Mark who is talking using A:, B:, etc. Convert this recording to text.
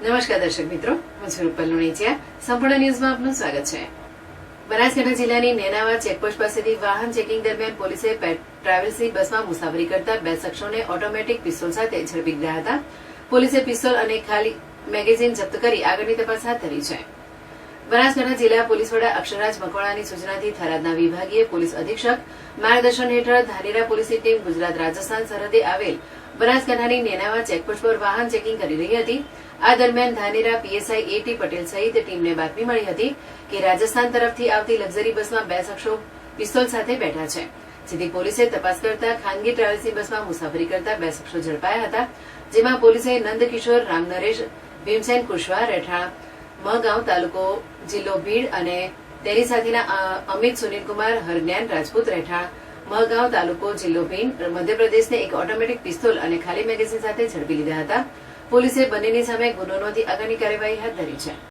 A: નમસ્કાર દર્શક મિત્રો, હું છું રૂપલ લુણીચિયા. સંપૂર્ણ ન્યૂઝમાં આપનું સ્વાગત છે. બનાસકાંઠા જિલ્લાની નેનાવા ચેકપોસ્ટ પાસેથી વાહન ચેકિંગ દરમિયાન પોલીસે ટ્રાવેલ્સની બસમાં મુસાફરી કરતા 2 શખ્સોને ઓટોમેટિક પિસ્તોલ સાથે ઝડપી લીધા હતા. પોલીસે પિસ્તોલ અને ખાલી મેગેઝીન જપ્ત કરી આગળની તપાસ હાથ ધરી છે. બનાસકાંઠા જિલ્લા પોલીસ વડા અક્ષરરાજ મકવાણાની સૂચનાથી થરાદના વિભાગીય પોલીસ અધિક્ષક માર્ગદર્શન હેઠળ ધાનેરા પોલીસની ટીમ ગુજરાત રાજસ્થાન સરહદે આવેલ બનાસકાંઠાની નેનાવા ચેકપોસ્ટ પર વાહન ચેકિંગ કરી રહી હતી. આ દરમિયાન ધાનેરા પીએસઆઈ એટી પટેલ સહિત ટીમને બાતમી મળી હતી કે રાજસ્થાન તરફથી આવતી લક્ઝરી બસમાં 2 શખ્સો પિસ્તોલ સાથે બેઠા છે. જેથી પોલીસે તપાસ કરતા ખાનગી ટ્રાવેલ્સની બસમાં મુસાફરી કરતા 2 શખ્સો ઝડપાયા હતા. જેમાં પોલીસે નંદકિશોર રામનરેશ ભીમસેન કુશવા રહેઠાણ મહગાંવ તાલુકો જિલ્લો ભીડ અને તેની સાથેના અમિત સુનિલકુમાર હરજ્ઞાન રાજપૂત રહેઠાણ મહગાંવ તાલુકો જિલ્લો ભીડ મધ્યપ્રદેશને એક ઓટોમેટિક પિસ્તોલ અને ખાલી મેગેઝીન સાથે ઝડપી લીધા હતા. પોલીસે બંનેની સામે ગુનો નોંધી આગળની કાર્યવાહી હાથ ધરી છે.